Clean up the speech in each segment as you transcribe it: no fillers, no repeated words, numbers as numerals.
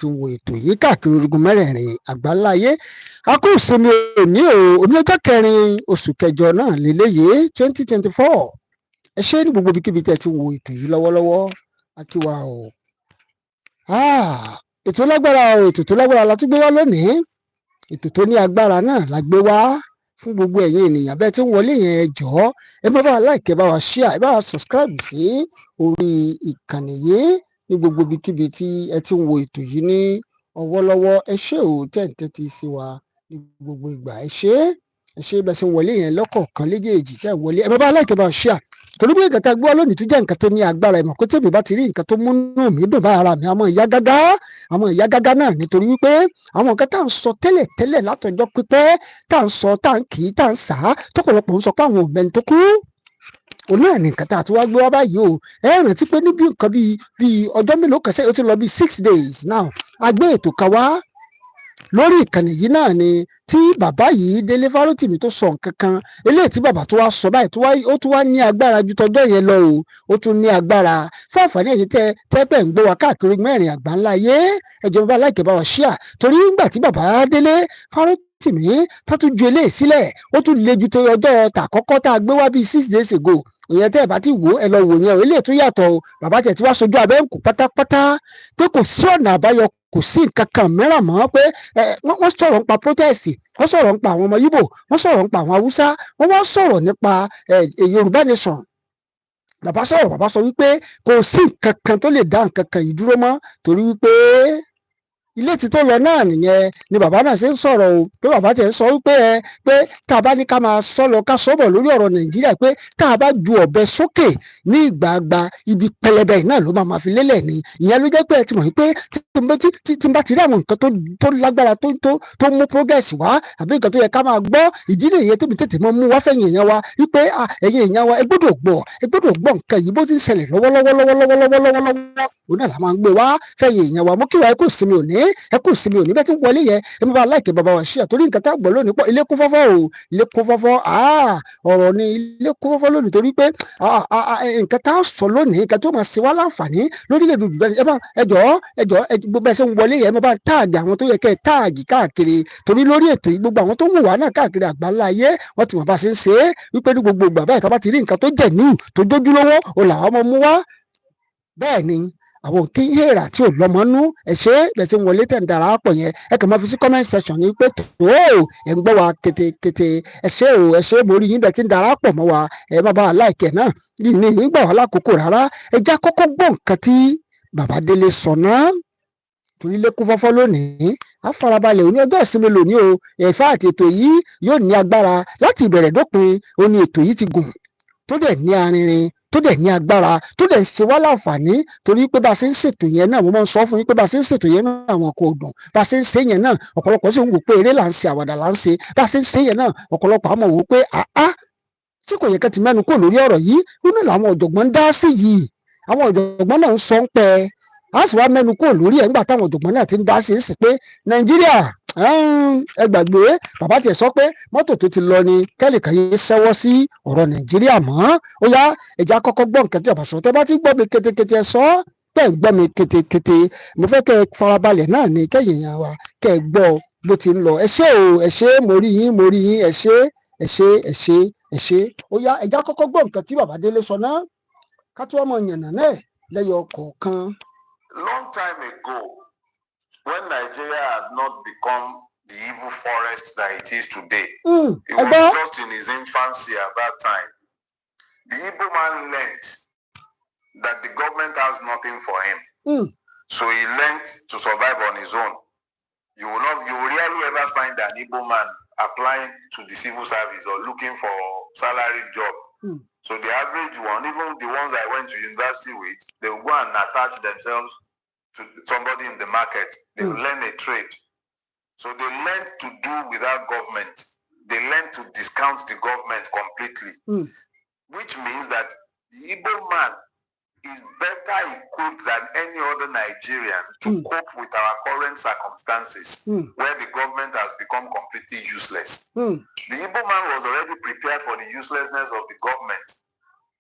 tí ń wo ètò yìí káàkiri orígun mẹ́rẹ̀ẹ̀rin àgbáláyé. A kú ìsinmi òní o, òní ọjọ́ 4 oṣù kẹjọ náà lélẹ́yìí 2024. Ẹ ṣé ní gbogbo ibikíbi tẹ́ ti wo ètò yìí lọ́wọ́lọ́wọ́. A kí wa o. Ètò lágbára o, ètò tó lágbára la tún gbé wá lónìí. Ètò tó ní agbára náà la gbé wá fún gbogbo ẹ̀yin ènìyàn bẹ́ẹ̀ tí ń wọlé yẹn ẹ jọ̀ọ́ ẹ má bá wa like, ẹ bá wa share, ẹ bá wa subscribe sí orí ìkànnì yìí ní gbogbo ibikíbi tí ẹ ti ń wo ètò yìí ní ọwọ́lọ́wọ́. Ẹ ṣé o tẹ́ ń tẹ́tí sí wa ní gbogbo ìgbà. Ẹ ṣé bẹ́ẹ̀ ṣe ń wọlé yẹn lọ́kọ̀ọ̀kan léjèèjì tẹ́ ń wọlé. Ẹ má bá wa like, ẹ bá wa share. Torí pé nǹkan tá a gbọ́ lónìí tó jẹ́ nǹkan tó ní agbára ẹ̀ mọ̀ pé tèmi bá ti rí nǹkan tó múnú mi dùn bá ara mi àmọ́ ìyá gágá náà nítorí wípé àwọn nǹkan tá à ń sọ tẹ́lẹ̀ látọjọ́ pípẹ́ tá à ń sọ tá à ń kì í tá à ń sà á tọ́pọ̀lọpọ̀ ń sọ pé àwọn ọ̀bẹ tó kú òun náà ní nǹkan tá a ti wá gbé wá báyìí o. Ẹ rántí pé níbi nǹkan bíi ọjọ́ mélòó kan sẹ́yìn ó ti lọ bíi 6 days now a gbé ètò kan wá lórí ìkànnì yìí náà ni tí bàbá yìí Dele Farotimi tó sọ nǹkan kan eléyìí tí bàbá tó wá sọ báyìí ó tún wá ní agbára ju tọjọ́ yẹn lọ o. Ó tún ní agbára fún àǹfààní ẹ̀yin tẹ́pẹ̀ ń gbé wa káàkiri mẹ́rin àgbáńlá ayé. Ẹ jọ̀ọ́ bá like, bá wa share torí nígbà tí bàbá Dele Farotimi tá tún ju eléyìí sílẹ̀ ó tún le ju tó ọjọ́ tàkọ́kọ́ tá a gbé wá bíi 6 days ago. Ìyẹn tẹ́ ẹ̀ bá ti wò ẹ lọ wò yẹn o eléyìí tó yàtọ̀ o. Bàbá tẹ̀ tí wá sojú abẹ́ ń kú pátápátá pé kò sí ọ̀nà àbáyọ kò sí nǹkan kan mìíràn mọ́ pé wọ́n sọ̀rọ̀ nípa protest, wọ́n sọ̀rọ̀ nípa àwọn ọmọ Igbo, wọ́n sọ̀rọ̀ nípa àwọn Haúsá, wọ́n wá sọ̀rọ̀ nípa Yorùbá nation. Bàbá sọ wípé kò sí nǹkan kan tó lè dá nǹkan kan yìí dúró mọ́ torí wípé ilé tí tó lọ náà nìyẹn ni bàbá náà ṣe ń sọ̀rọ̀ o pé bàbá tẹ̀ ń sọ wípé pé tá a bá ní ká máa sọ lọ ká sọ́bọ̀ lórí ọ̀rọ̀ Nàìjíríà pé tá a bá ju ọ̀bẹ sókè ní ìgbàgbà ibi pẹlẹbẹ náà ló máa fi lélẹ̀ ni. Ìyẹn ló jẹ́ pé ẹ ti mọ̀ wípé tí n bá ti rí àwọn nǹkan tó lágbára tó mú progress wá àbí nǹkan tó yẹ ká máa gbọ́ ìdí nìyẹn tèmi tètè mọ́ mú wá fẹ̀yìn èèyàn wa wípé ẹ̀yin èèyàn wa ẹ gbọ́dọ̀ gbọ́ nǹkan yìí bó ti ń ṣẹlẹ̀ lọ́wọ́lọ́wọ́ òun náà la máa ń gbé wá fẹ̀yìn èèyàn wa. Mo kí wa ẹ kú ìsinmi òní bẹ́ẹ̀ tí ń wọlé yẹn ẹ má bá like, bàbá wa share torí nǹkan tá a gbọ́ lónìí pọ̀. Ilé kún fọ́fọ́ o, ilé kún fọ́fọ́ ọ̀rọ̀ ni ilé kún fọ́fọ́ lónìí torí pé nǹkan tá a sọ lónìí nǹkan tó máa ṣe wá láǹfààní lórílẹ̀‐èdè Yorùbá ẹ jọ̀ọ́ gbogbo ẹ ṣe ń wọlé yẹn ẹ má bá táàgì àwọn tó yẹ kẹ́ ẹ táàgì káàkiri torí lórí ètò yìí gbogbo àwọn tó ń wò wá náà káàkiri àgbáńlá ayé wọ́n ti mọ̀ bá ṣe ń ṣe é wípé ní gbogbo ìgbà báyìí tá a bá ti rí nǹkan tó jẹ̀ níhù tó jójúlówó o làwọn ọmọ mú wá. Bẹ́ẹ̀ ni àwọn kí ń hèrà tí ò lọ́mọ nú ẹ ṣe bẹ́ẹ̀ ṣe ń wọlé tẹ̀ ń darapọ̀ yẹn ẹ kàn máa fi sí comment section ní pé tó ẹ ń gbọ́ wa kétékété ẹ ṣe mo rí yín bẹ́ẹ̀ tí ń darapọ̀ mọ́ wa ẹ má bá wa like ẹ̀ náà ní ìgbà wà lákòókò rárá. Ẹ já kọ́kọ́ gbọ́ nǹkan tí bàbá Dele sọ náà torí ilé kún fọ́fọ́ lónìí á farabalẹ̀ òní ọjọ́ ìsinmi lónìí o. Ẹ̀fà àti ètò yìí yóò ní agbára láti ìbẹ̀rẹ̀ dópin òní ètò yìí ti gùn tó dẹ̀ ní arinrin tó dẹ̀ ní agbára tó dẹ̀ ń ṣe wá láǹfààní torí pé bá a ṣe ń ṣètò yẹn náà mo máa ń sọ fún yín pé bá a ṣe ń ṣètò yẹn náà àwọn kò dùn bá a ṣe ń ṣe yẹn náà ọ̀pọ̀lọpọ̀ sì ń wò pé eré là ń ṣe àwàdà là ń ṣe bá a ṣe ń ṣe yẹn náà ọ̀pọ̀lọpọ̀ àmọ̀ wò pé tí kò yẹ kẹ́ ti mẹ́nu kò lórí ọ̀rọ̀ yìí nínú làwọn ọ̀jọ̀gbọ́n ń dá sí yìí àwọn ọ̀jọ̀gbọ́n náà ń sọ ń pẹ́ a sì wá mẹ́nu kò lórí ẹ̀ nígbà táwọn ọ̀jọ̀gbọ́n náà ti ń dá sí sí pé Nàìjíríà ẹ gbàgbé bàbá tiẹ̀ sọ pé mọ́tò tó ti lọ ni kẹ́lìkan yé ṣẹ́wọ́ sí ọ̀rọ̀ Nàìjíríà mọ́. Ó yá ẹja kọ́kọ́ gbọ́ nǹkan tí ọ̀bà sọ tẹ́ bá ti gbọ́ mi kétékété ẹ sọ tẹ́ ń gbọ́ mi kétékété mo fẹ́ kẹ́ ẹ farabalẹ̀ náà ní kẹ́yìn yẹn wa kẹ́ ẹ gbọ́ bó ti ń lọ. Ẹ ṣé o ẹ ṣé mo rí yín ẹ ṣé ó yá ẹja kọ́kọ́ gbọ́ nǹkan tí bàbá Dele sọ náà ká tó ọmọ yànnà náà lẹ́yọ kọ̀ọ̀kan. Long time ago, when Nigeria had not become the evil forest that it is today, it was just in his infancy at that time. The Igbo man learned that the government has nothing for him. So he learned to survive on his own. You will rarely ever find an Igbo man applying to the civil service or looking for salary job. So the average one, even the ones I went to university with, they will go and attach themselves to somebody in the market. They will learn a trade. So they learned to do without government. They learned to discount the government completely. Which means that the Igbo man is better equipped than any other Nigerian to cope with our current circumstances, where the government has become completely useless. The Igbo man was already prepared for the uselessness of the government.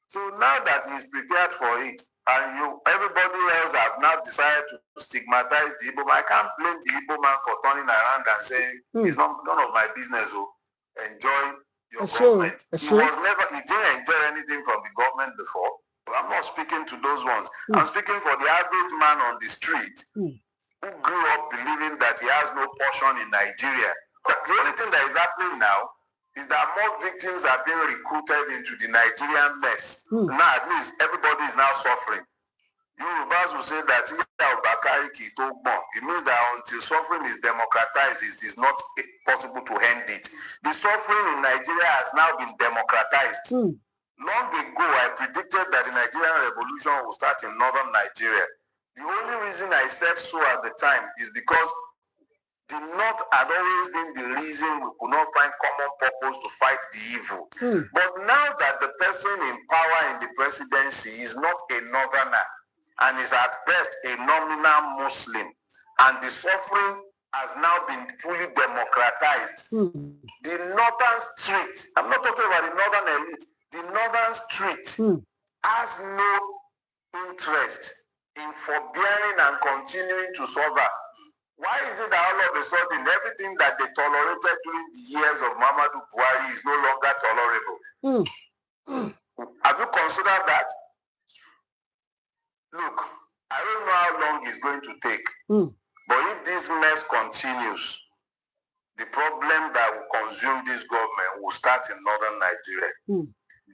So now that he is prepared for it, And everybody else have now decided to stigmatize the Igbo man. I can't blame the Igbo man for turning around and saying, it's none of my business. Enjoy your government. He didn't enjoy anything from the government before. I'm not speaking to those ones. I'm speaking for the average man on the street who grew up believing that he has no portion in Nigeria. But the only thing that is happening now is that more victims are being recruited into the Nigerian mess. Now at least everybody is now suffering. Yorubas will say that it means that until suffering is democratized, it is not possible to end it. The suffering in Nigeria has now been democratized. Long ago, I predicted that the Nigerian revolution will start in northern Nigeria. The only reason I said so at the time is because the North had always been the reason we could not find common purpose to fight the evil. But now that the person in power in the presidency is not a northerner and is at best a nominal Muslim, and the suffering has now been fully democratized, the northern street, I'm not talking about the northern elite, the northern street has no interest in forbearing and continuing to suffer. Why is it that all of a sudden everything that they tolerated during the years of Muhammadu Buhari is no longer tolerable? Have you considered that? Look, I don't know how long it's going to take, but if this mess continues, the problem that will consume this government will start in northern Nigeria.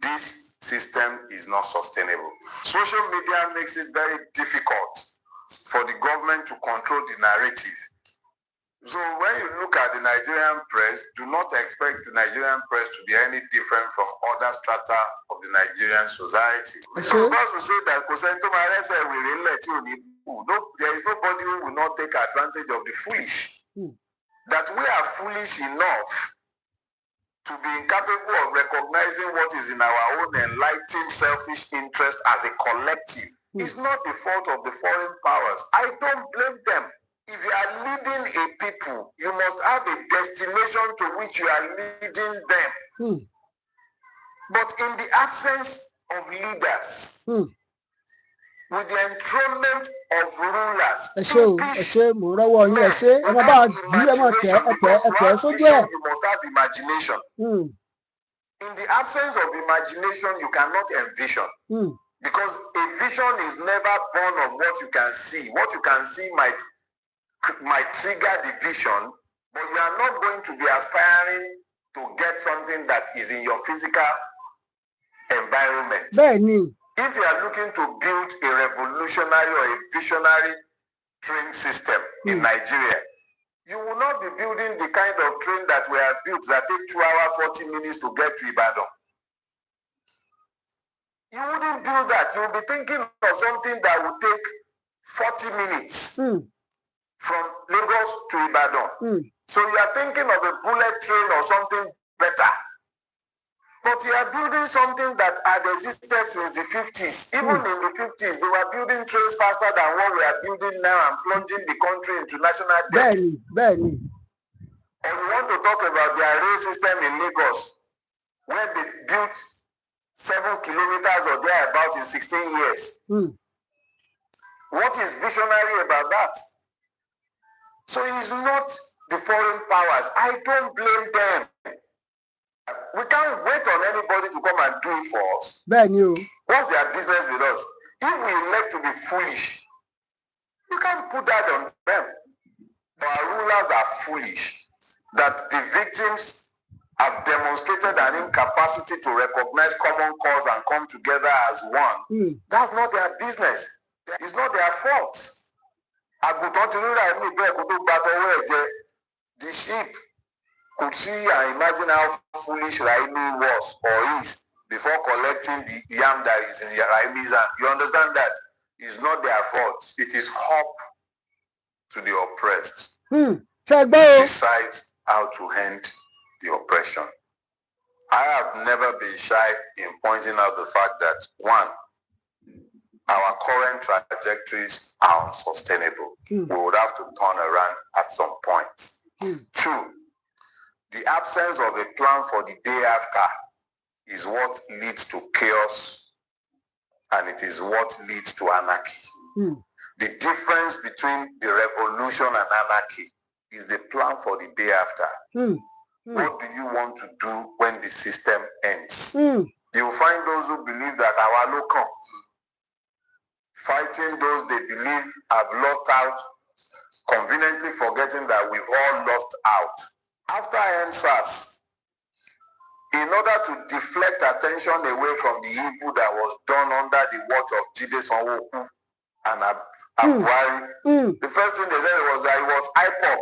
This system is not sustainable. Social media makes it very difficult for the government to control the narrative. So when you look at the Nigerian press, do not expect the Nigerian press to be any different from other strata of the Nigerian society. Some of us will say that there is nobody who will not take advantage of the foolish. That we are foolish enough to be incapable of recognizing what is in our own enlightened selfish interest as a collective. It's not the fault of the foreign powers. I don't blame them. If you are leading a people, you must have a destination to which you are leading them. But in the absence of leaders, with the enthronement of rulers, you must have imagination. In the absence of imagination, you cannot envision. Because a vision is never born of what you can see. What you can see might trigger the vision, but you are not going to be aspiring to get something that is in your physical environment. If you are looking to build a revolutionary or a visionary train system in Nigeria, you will not be building the kind of train that we have built that take 2 hours, 40 minutes to get to Ibadan. You wouldn't do that. You will be thinking of something that would take 40 minutes from Lagos to Ibadan. So you are thinking of a bullet train or something better. But you are building something that had existed since the 50s. Even in the 50s, they were building trains faster than what we are building now and plunging the country into national debt. And we want to talk about their rail system in Lagos, where they built 7 kilometers or thereabout in 16 years. What is visionary about that? So it's not the foreign powers. I don't blame them. We can't wait on anybody to come and do it for us. What's their business with us? If we elect to be foolish, you can't put that on them. Our rulers are foolish. That the victims have demonstrated an incapacity to recognize common cause and come together as one. That's not their business. It's not their fault. The sheep could see and imagine how foolish Raimi was or is before collecting the yam that is in Raimi's hand. You understand that? It's not their fault. It is up to the oppressed to decide how to end the oppression. I have never been shy in pointing out the fact that, one, our current trajectories are unsustainable. We would have to turn around at some point. Two, the absence of a plan for the day after is what leads to chaos and it is what leads to anarchy. The difference between the revolution and anarchy is the plan for the day after. What do you want to do when the system ends? You'll find those who believe that our local fighting those they believe have lost out, conveniently forgetting that we've all lost out. After NSAS, in order to deflect attention away from the evil that was done under the watch of Jide Sanwo-Olu and Buhari, the first thing they said was that it was IPOB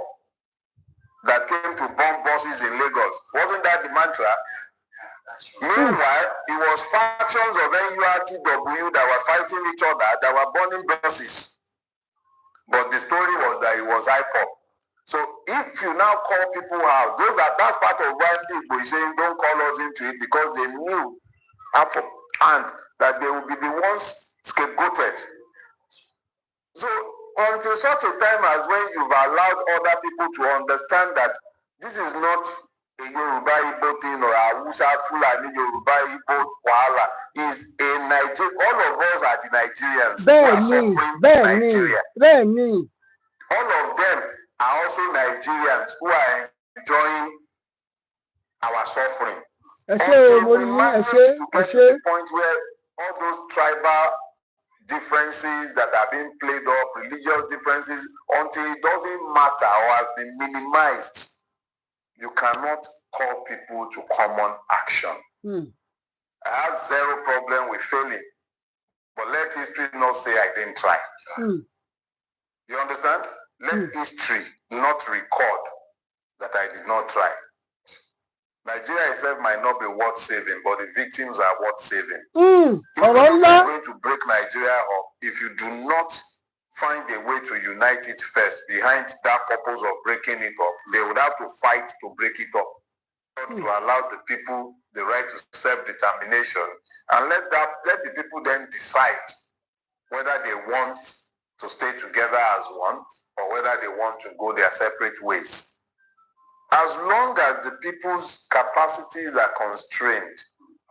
that came to bomb buses in Lagos. Wasn't that the mantra? Meanwhile, it was factions of NURTW that were fighting each other, that were burning buses. But the story was that it was IPOB. So if you now call people out, that's part of why Igboho is saying don't call us into it, because they knew and that they will be the ones scapegoated. So until such a time as when you've allowed other people to understand that this is not a Yoruba Igbo thing or a Hausa Fulani Yoruba Igbo Wahala, is a Nigeria. All of us are the Nigerians who are suffering in Nigeria. All of them are also Nigerians who are enjoying our suffering. Until we manage to get to the point where all those tribal differences that are being played up, religious differences, until it doesn't matter or has been minimized, you cannot call people to common action. I have zero problem with failing, but let history not say I didn't try. You understand? Let history not record that I did not try. Nigeria itself might not be worth saving, but the victims are worth saving. If you're going to break Nigeria up, if you do not find a way to unite it first behind that purpose of breaking it up, they would have to fight to break it up. To allow the people the right to self-determination, and let the people then decide whether they want to stay together as one or whether they want to go their separate ways. As long as the people's capacities are constrained,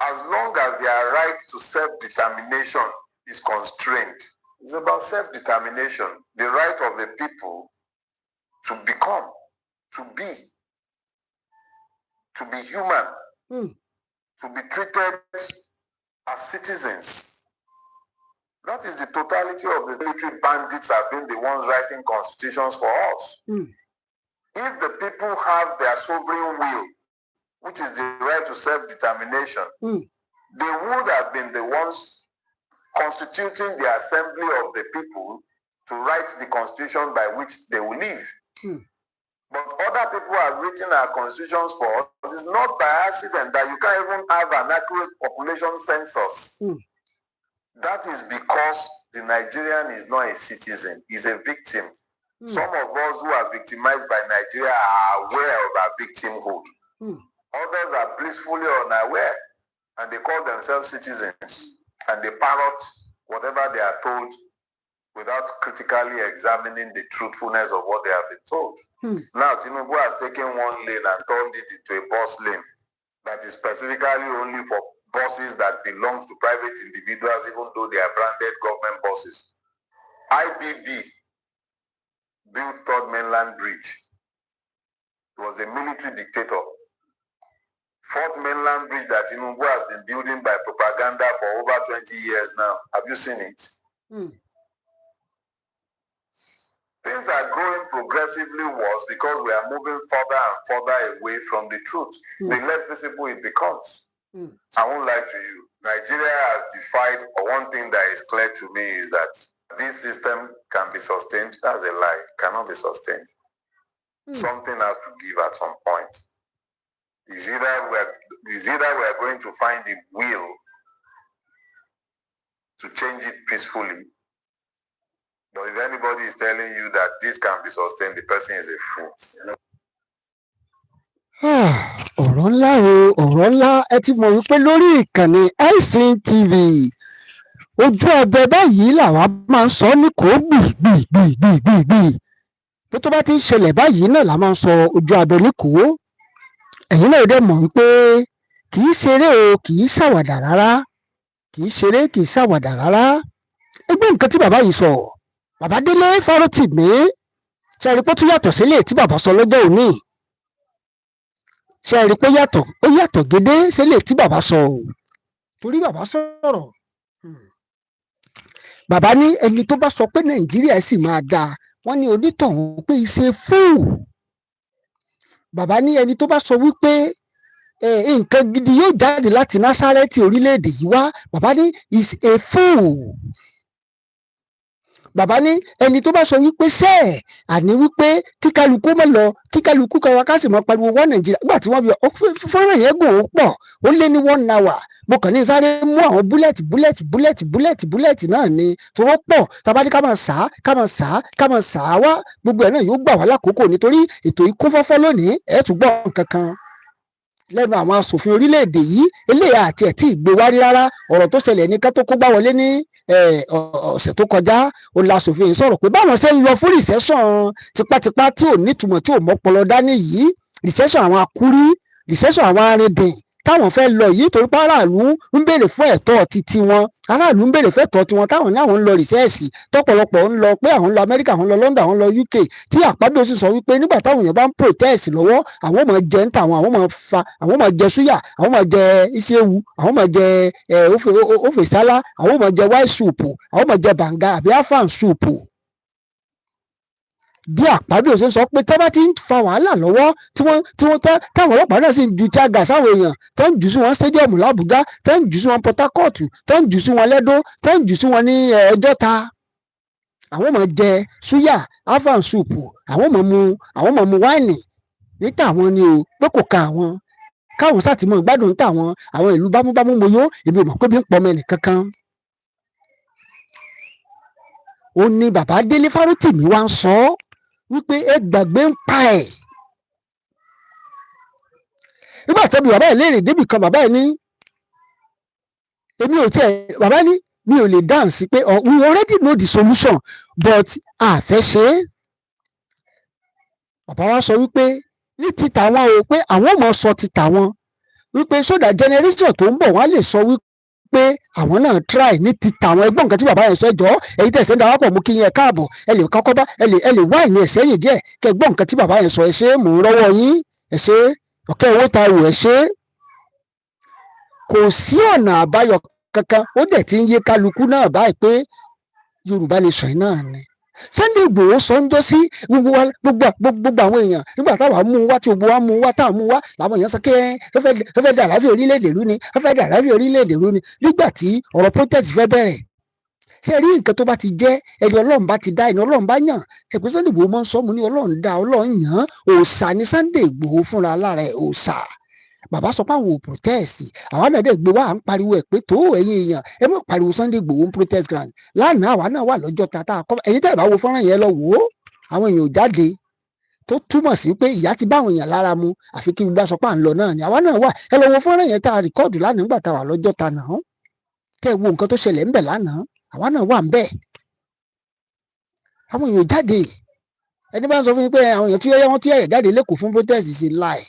as long as their right to self-determination is constrained, it's about self-determination, the right of the people to become, to be human, to be treated as citizens. That is the totality of the military bandits have been the ones writing constitutions for us. If the people have their sovereign will, which is the right to self-determination, they would have been the ones constituting the assembly of the people to write the constitution by which they will live. But other people have written our constitutions for us. It's not by accident that you can't even have an accurate population census. That is because the Nigerian is not a citizen, he's a victim. Some of us who are victimized by Nigeria are aware of our victimhood. Others are blissfully unaware, and they call themselves citizens, and they parrot whatever they are told without critically examining the truthfulness of what they have been told. Now, Tinubu has taken one lane and turned it into a bus lane that is specifically only for buses that belong to private individuals, even though they are branded government buses. IBB built Third Mainland Bridge. It was a military dictator. Fourth Mainland Bridge that Tinubu has been building by propaganda for over 20 years now. Have you seen it? Things are growing progressively worse because we are moving further and further away from the truth. The less visible it becomes. I won't lie to you. Nigeria has defied, or one thing that is clear to me is that this system can be sustained. That's a lie. It cannot be sustained. Something has to give at some point. It's either we are going to find the will to change it peacefully. But if anybody is telling you that this can be sustained, the person is a fool. ọ̀rọ̀ ńlá ọ̀rọ̀ ńlá ẹ ti mọ̀ wípé lórí ìkànnì ICTV ojú abẹ báyìí làwa máa ń sọ ní kò gbìgbìgbìgbìgbì pé tó bá ti ń ṣẹlẹ̀ báyìí náà la máa ń sọ ojú abẹ ní kò ẹ̀yin náà dẹ̀ mọ̀ wípé kì í ṣeré o kì í ṣàwàdà rárá kì í ṣeré kì í ṣàwàdà rárá. ẹgbẹ́ nǹkan tí bàbá yìí sọ, bàbá Délé Farotimi, ṣe rí pé ó tún yàtọ̀ sílẹ̀ tí bàbá sọ lọ́jọ́ òní. ṣe rí pé ó yàtọ̀ gédé sílẹ̀ tí bàbá sọ o. torí bàbá sọ̀rọ̀, bàbá ní ẹni tó bá sọ pé Nàìjíríà sì máa dáa, wọ́n ní onítọ̀hún pé iṣẹ́ fúù. bàbá ní ẹni tó bá sọ wípé nǹkan gidi yóò jáde láti Násárẹ́tì orílẹ̀-èdè yìí wá, bàbá ní is a fool. bàbá ní ẹni tó bá sọ wípé àní wípé kíkálukú mọ̀ lọ kíkálukú kan wá ká sì mọ pariwo wọ́n Nàìjíríà nígbà tí wọ́n bí fọ́nrán yẹn gùn ó pọ̀ ó lé ní 1 hour. mo kàn ní sáré mú àwọn búlẹ̀tì náà ni tó wọ́n pọ̀ tàbá ní ká máa sá wá gbogbo ẹ̀ náà yóò gbà wá lákòókò nítorí ètò yìí kún fọ́fọ́ lónìí ẹ̀ tún gbọ́ nǹkan kan lẹ́nu àwọn asòfin orílẹ̀-èdè yìí eléyà àti ẹ̀ tí ì gbé wárí rárá. ọ̀rọ̀ tó ṣẹlẹ̀ ní ká tó kó gbá wọlé ní ọ̀sẹ̀ tó kọjá ó la asòfin yìí sọ̀rọ̀ pé báwọn ṣe ń lọ fún recession tipátipá tí ò nítumọ̀ tí ò mọ́pọlọ dání yìí, recession àwọn akúrí, recession àwọn arìndìn táwọn fẹ́ lọ yìí torí pé aráàlú ń béèrè fún ẹ̀tọ́ titi wọn, aráàlú ń béèrè fún ẹ̀tọ́ tiwọn táwọn ní àwọn ń lọ rìsẹ́ẹ̀sì tọ́pọ̀lọpọ̀ ń lọ pé àwọn ń lọ Amẹ́ríkà, àwọn ń lọ London, àwọn ń lọ UK, tí Akpabio sì sọ wípé nígbà táwọn èèyàn bá ń protest lọ́wọ́ àwọn ò máa jẹ ń tàwọn, àwọn ò máa jẹ súyà, àwọn ò máa jẹ iṣẹ́wu, àwọn ò máa jẹ ofe sálá, àwọn ò máa jẹ white soup, àwọn ò máa jẹ banga àbí afan soup. bí Akpabio ṣe sọ pé tẹ́ bá ti ń fa wàhálà lọ́wọ́ tí wọ́n táwọn ọlọ́pàá náà sì ń ju tíágà sáwọn èèyàn tó ń jù sí wọn stadium l'Àbújá, tó ń jù sí wọn Port Harcourt, tó ń jù sí wọn lẹ́dó, tó ń jù sí wọn ní Ọjọ́ta, àwọn máa jẹ súyà afan soup, àwọn máa mu wáìnì ní tàwọn ni o pé kò ka àwọn káwọn sátìmọ̀ gbádùn ní tàwọn àwọn ìlú bámúbámú moyó èmi ò mọ̀ pé bí ń pọmọ ẹnì kankan. ó ní bàbá Délé Farotimi wá ń sọ wípé ẹ gbàgbé ń pa ẹ̀. nígbà tí bàbá ẹ̀ léèrè débì kan bàbá ẹ̀ ní èmi ò tiẹ̀ bàbá ní mi ò lè dáhùn sí pé we already know the solution but àfẹ́ ṣe é. bàbá wa sọ wípé ní ti tàwọn o pé àwọn ò mọ sọ ti tàwọn wípé sódà generation tó ń bọ̀ wá lè sọ wípé àwọn náà try ní ti tàwọn ẹgbọ́n nǹkan tí bàbá yẹn sọ ẹjọ́ èyí tẹ̀sẹ̀ ń darapọ̀ mú kí yẹn káàbọ̀ ẹ lè kọ́kọ́ bá ẹ lè wá ìní ẹ̀sẹ̀ yìí díẹ̀ kẹ gbọ́n nǹkan tí bàbá yẹn sọ ẹ ṣe mò ń rọ́wọ́ yín ẹ ṣe ọ̀kẹ́ owó ta wò ẹ ṣe. kò sí ọ̀nà àbáyọ kankan ó dẹ̀ ti ń yé kálukú náà báyìí pé Yorùbá Nation yìí náà ni. Sunday Igboho sọ ń jọ sí gbogbo àwọn èèyàn nígbà táwa mú wá tí gbogbo wa mú wá táwọn mú wá làwọn èèyàn sọ pé ó fẹ́ dà láfíà orílẹ̀-èdè rú ni ó fẹ́ dà láfíà orílẹ̀-èdè rú ni nígbà tí ọ̀rọ̀ protest fẹ́ bẹ̀rẹ̀. ṣé rí nǹkan tó bá ti jẹ́ ẹni Ọlọ́run bá ti dá ẹni Ọlọ́run bá yàn ẹ̀pẹ́ Sunday Igboho máa ń sọ mu ní Ọlọ́run dá Ọlọ́run yàn òòṣà ní Sunday Igboho fúnra lára ẹ̀ òòṣà. bàbá sọ pé àwọn ò protest àwa náà dẹ̀ gbé wá à ń pariwo ẹ̀ pé tó ẹ̀yin èèyàn ẹ mọ̀ pariwo Sunday Igboho ń protest ground lánàá àwa náà wà lọ́jọ́ ta tá a kọ́ ẹ̀yin tẹ́ ẹ̀ bá wo fọ́nrán yẹn lọ wò ó àwọn èèyàn ò jáde tó túmọ̀ sí pé ìyà ti bá àwọn èèyàn lára mu àfi kí gbogbo aṣọ pa à ń lọ náà ni àwa náà wà ẹ lọ wo fọ́nrán yẹn tá a rìkọ́ọ̀dù lánàá nígbà tá a wà lọ́jọ́ ta náà kẹ́ ẹ wo nǹkan tó ṣẹlẹ̀ ńbẹ̀ lánàá àwa náà wà ńbẹ̀ àwọn èèyàn jáde ẹni bá ń sọ fún mi pé àwọn èèyàn tí wọ́n ti ẹ̀yẹ̀ jáde lẹ́kọ̀ọ́ fún protest is a lie.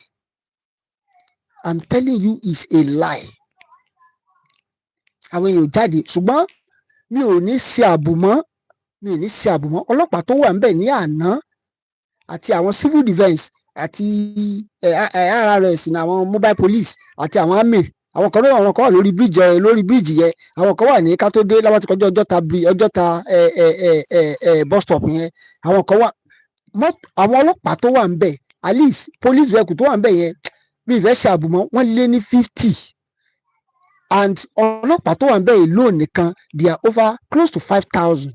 I'm telling you is a lie. àwọn èèyàn jáde ṣùgbọ́n mi ò ní ṣe àbùmọ́ ọlọ́pàá tó wà ńbẹ̀ ní àná àti àwọn civil defence àti RRS ní àwọn mobile police àti àwọn army àwọn kan wà lórí bíríìjì yẹn àwọn kan wà ní ká tó dé láwọn ti kọjá ọjọ́ta bus stop yẹn àwọn kan wà àwọn ọlọ́pàá tó wà ńbẹ̀ at least police vehicle tó wà ńbẹ̀ yẹn bí ìfẹ́ ṣe àbùmọ́ wọ́n lé ní 50 and ọlọ́pàá tó wà ńbẹ̀ yìí lónìí nìkan they are over close to 5,000.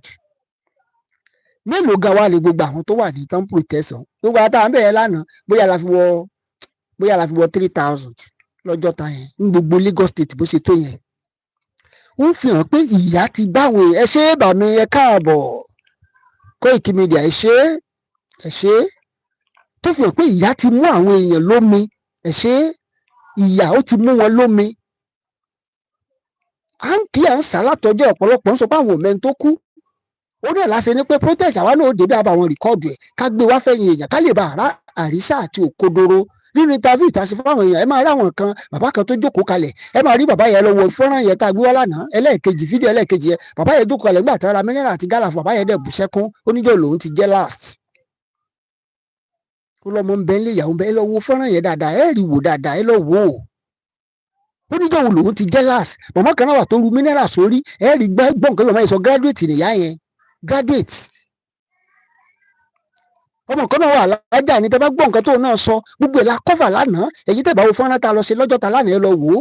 mélòó gan wa lè gbogbo àwọn tó wà ní tán protest gbogbo àtàwọn ńbẹ̀ yẹn lánàá bóyá la fi wọ 3,000 lọ́jọ́ ta yẹn ní gbogbo Lagos State bó ṣe tó yẹn. ó ń fi hàn pé ìyà ti báwọn ẹ ṣe é bàmí ẹ káàbọ̀ Koiki Media ẹ ṣe tó fi hàn pé ìyà ti mú àwọn èèyàn lómi ẹ ṣe ìyà ó ti mú wọn lómi. à ń kí à ń sá látọjọ́ ọ̀pọ̀lọpọ̀ ń sọ pé àwọn òmẹ́ni tó kú ó dẹ̀ láṣẹ ní pé protest àwa náà ó débi àbá àwọn rìkọ́ọ̀dù ẹ̀ ká gbé wá fẹ̀yìn èèyàn ká lè bá àrísà àti òkodoro nínú interview tá a ṣe fáwọn èèyàn ẹ máa rí àwọn kan bàbá kan tó jókòó kalẹ̀ ẹ máa rí bàbá yẹn lọ wo fọ́nrán yẹn tá a gbé wá lánàá ẹlẹ́ẹ̀kejì fídíò ẹlẹ́ẹ̀kejì yẹn bàbá yẹn jókòó kalẹ̀ nígbà tí wọ́n ra mineral àti gálà fún bàbá yẹn dẹ̀ bù sẹ́kún oníjọ́ lòun ti jẹ́ last ó lọ́mọ ń bẹ ń lé ìyàwó ń bẹ ẹ lọ wo fọ́nrán yẹn dáadáa ẹ rí wò dáadáa ẹ lọ wò ó oníjọ́ wo lòun ti jẹ́ last màmá kan náà wà tó ru mineral sórí ẹ rí gbọ́n kan lọ́mọ yẹn sọ graduate nìyá yẹn graduate ọmọ kan náà wà lájà ní tẹ́ bá gbọ́ nǹkan tó náà sọ gbogbo ẹ̀ la kọ́fà lánàá èyí tẹ́ bá wo fọ́nrán tá a lọ ṣe lọ́jọ́ ta lánàá ẹ lọ wò ó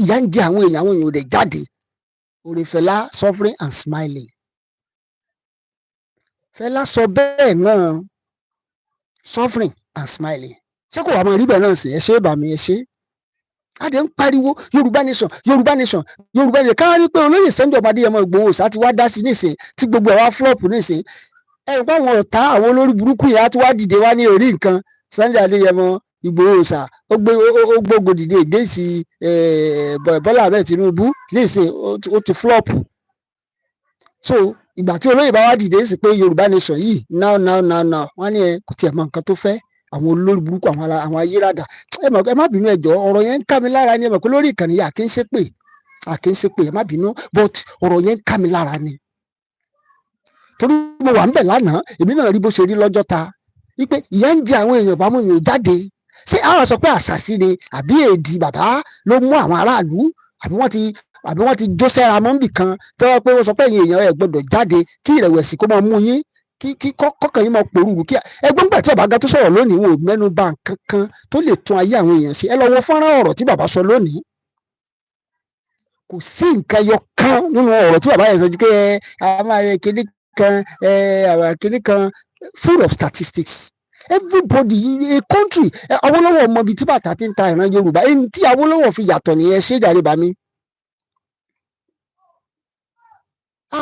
ìyà ń jẹ àwọn èèyàn ò dẹ̀ jáde orí Fẹlá suffering and smiling Fẹlá sọ bẹ́ẹ̀ náà suffering and smiling ṣé kò wá mọ rí bẹ́ẹ̀ náà sí ẹ ṣe é bà mí ẹ ṣe é adé ń pariwo Yorùbá nation Yorùbá nation Yorùbá nation káwọn rí pé olóyè Sunday Ọmọdéyẹmọ Ìgbòho Òòṣà ti wá dá sí nísìn tí gbogbo ẹ̀ wá flop nísìn ẹ gbọ́ àwọn ọ̀tá àwọn olórí burúkú yẹn á tún wá dìde wá ní orí nǹkan Sunday Adéyẹmọ Ìgbòho Òòṣà ó gbógo dìde ìgbésí Bọ́lá Ahmed Tinubu nísìn ó ti flop so ìgbà tí olóyè bá wá dìde sí pé Yorùbá nation yìí now wọ́n ní ẹ kò tiẹ̀ mọ nǹkan tó fẹ́ àwọn olórí burúkú àwọn ayérada ẹ má bínú ẹjọ́ ọ̀rọ̀ yẹn ń ká mi lára ni ẹ mọ̀ pé lórí ìkànnì yà kí n ṣe pé ẹ má bínú but ọ̀rọ̀ yẹn ń ká mi lára ni torí mo wà ń bẹ̀ lánàá èmi náà rí bó ṣe rí lọ́jọ́ ta wípé ìyà ń jẹ àwọn èèyàn bá mú èèyàn jáde ṣé àwọn sọ pé àṣàṣì ni àbí èdè bàbá ló mú àwọn aráàlú àbí wọ́n ti jó sẹ́ra mọ́bì kan tẹ́wọ́ pé wọ́n sọ pé ẹ̀yin èèyàn ẹ̀ gbọ́dọ̀ jáde kí ìrẹ̀wẹ̀sì kó máa mú yín kí kọ́kàn yín máa pòrúurú kí ẹgbọ́n gbà tí bàbá ga tó sọ̀rọ̀ lónìí wò mẹ́nu bà kankan tó lè tún ayé àwọn èèyàn ṣe ẹ lọ wo fọ́nrán ọ̀rọ̀ tí bàbá sọ lónìí kò sí nǹkan yọ kan nínú ọ̀rọ̀ tí bàbá yẹn sọ pé kíní kan full of statistics everybody a country Awólọ́wọ̀ ọmọ ibi tí bàtà ti ń ta ìran Yorùbá ẹni tí Awólọ́wọ̀ fi yàtọ̀ nìyẹn ṣé jàre bá mi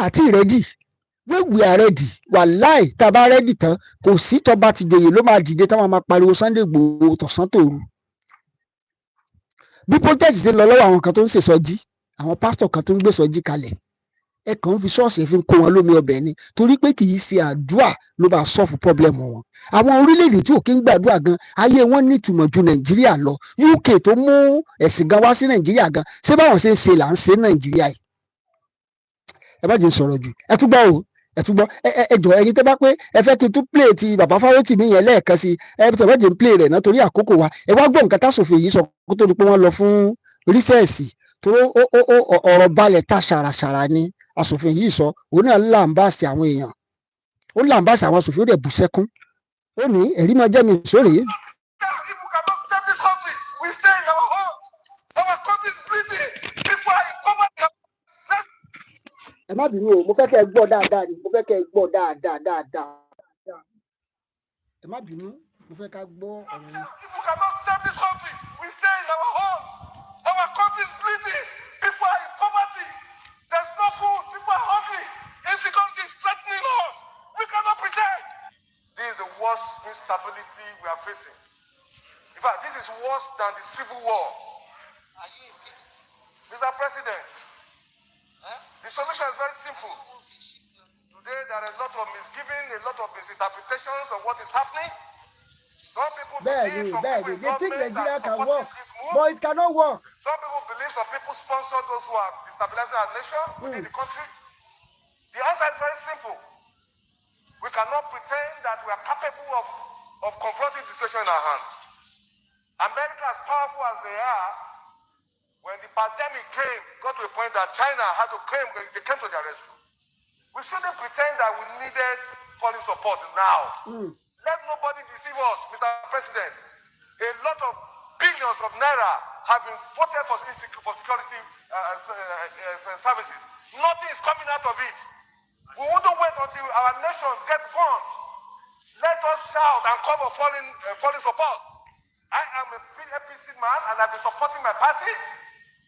àti ready when we are ready wàláì tá a bá ready tán kò sí tọba ti joyè ló máa dìde táwọn máa pariwo Sunday Igboho tọ̀sán tòru bí protest ṣe lọ lọ́wọ́ àwọn kan tó ń ṣèsọjí àwọn pásítọ̀ kan tó ń gbé sọjí kalẹ̀ ẹ kàn ń fi ṣọ́ọ̀ṣì fi kó wọn lómi ọbẹ̀ ni torí pé kì í ṣe àdúrà ló bá sọ́ọ̀fù pọ́blẹ́mù wọn àwọn orílẹ̀-èdè tí ò kí ń gbàdúrà gan ayé wọn nítumọ̀ ju Nàìjíríà lọ UK tó mú ẹ̀sìn gan wá sí Nàìjíríà gan ṣé báwọn ṣe ń ṣe là ń ṣe Nàìjíríà yìí ẹ bá jẹ́ sọ̀rọ̀ jù ẹ tún gbọ́ ẹ jọ ẹyin tẹ́ bá pé ẹ fẹ́ kí n tún play ti bàbá Farotimi yẹn lẹ́ẹ̀kan sí ẹ tẹ́ bá jẹ́ n play rẹ̀ náà torí àkókò wa ẹ wá gbọ́ nǹkan tásòfin yìí sọ kó tó di pé wọ́n lọ fún rísẹ́ẹ̀sì tó ọ̀rọ̀ balẹ̀ ta ṣàràṣàrà ni asòfin yìí sọ òun náà làǹbàṣì àwọn èèyàn ó làǹbàṣì àwọn asòfin ó dẹ̀ bú sẹ́kún ó ní ẹ̀rí máa jẹ́ mi sórí. ẹ má bínú o mo fẹ́ kẹ́ ẹ gbọ́ dáadáa ni mo fẹ́ kẹ́ ẹ gbọ́ dáadáa ẹ má bínú mo fẹ́ ká gbọ́ ọ̀rọ̀ yẹn. If we cannot save this country, we stay in our homes. Our country is bleeding. People are in poverty. There's no food. People are hungry. Insecurity is threatening us. We cannot pretend. This is the worst instability we are facing. In fact, this is worse than the civil war. Are you Mr. President, the solution is very simple. Today, there are a lot of misgiving, a lot of misinterpretations of what is happening. Some people believe some people in government that supporting this move. But it cannot work. Some people believe some people sponsor those who are destabilizing our nation within the country. The answer is very simple. We cannot pretend that we are capable of confronting the situation in our hands. America, as powerful as they are, when the pandemic came, got to a point that China had to claim they came to their rescue. We shouldn't pretend that we needed foreign support now. Let nobody deceive us, Mr. President. A lot of billions of naira have been voted for security services. Nothing is coming out of it. We wouldn't wait until our nation gets funds. Let us shout and call for foreign support. I am a APC man and I've been supporting my party.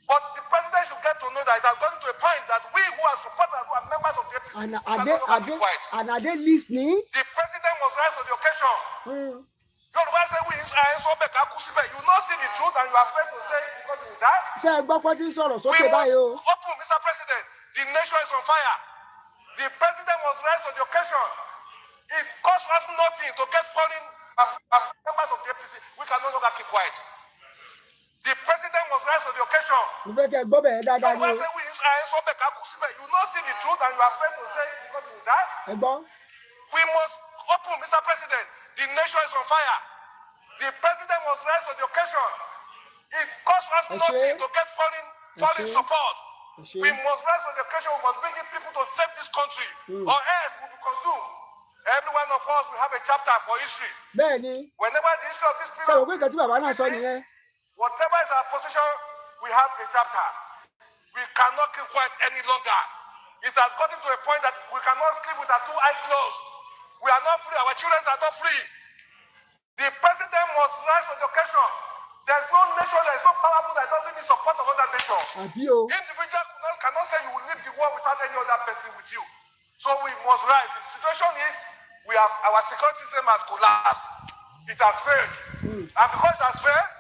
But the president should get to know that it has gotten to a point that we who are supporters, who are members of the APC, are they listening? The president must rise to the occasion. Yoruba say we you not see the truth and you are afraid to say it because you die. We must open, Mr. President. The nation is on fire. The president must rise to the occasion. It costs us nothing to get foreign As members of the APC, we can no longer keep quiet. The president must rise to the occasion. You not say you not see the truth and you are afraid to say it because you die. We must open, Mr. President. The nation is on fire. The president must rise to the occasion. It costs us nothing to get foreign support. We must rise to the occasion. We must bring in people to save this country, or else we will consume. Every one of us will have a chapter for history. Whenever the history of this period, whatever is our position, we have a chapter. We cannot keep quiet any longer. It has gotten to a point that we cannot sleep with our two eyes closed. We are not free. Our children are not free. The president must rise to the occasion. There's no nation that is so powerful that doesn't need support of other nations. Individuals cannot say you will leave the world without any other person with you. So we must rise. The situation is our security system has collapsed. It has failed. And because it has failed,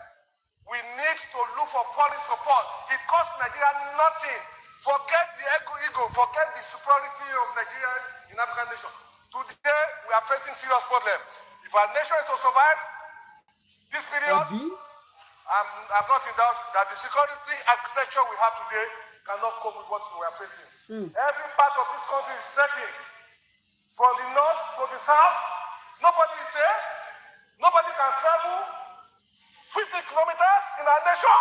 we need to look for foreign support. It costs Nigeria nothing. Forget the ego, forget the superiority of Nigeria in African nations. Today, we are facing serious problems. If our nation is to survive this period, I'm not in doubt that the security architecture we have today cannot cope with what we are facing. Every part of this country is threatened. From the north to the south, nobody is safe. Nobody can travel 50 kilometers in our nation.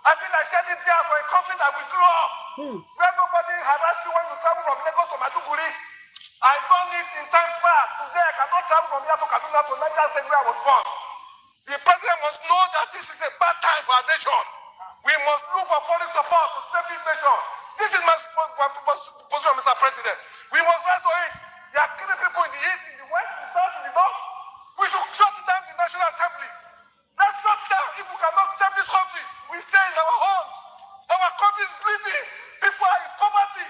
I feel like shedding tears for a country that we grew up, where nobody harass you when you travel from Lagos to Maiduguri. I done it in time past. Today, I cannot travel from here to Kaduna to Niger State where I was born. The president must know that this is a bad time for our nation. We must look for foreign support to save this nation. This is my position, Mr. President. We must rise to it. They are killing people in the east, in the west, in the south, in the north. We should shut down the National Assembly. Let's shut down. If we cannot save this country, we stay in our homes. Our country is bleeding. People are in poverty.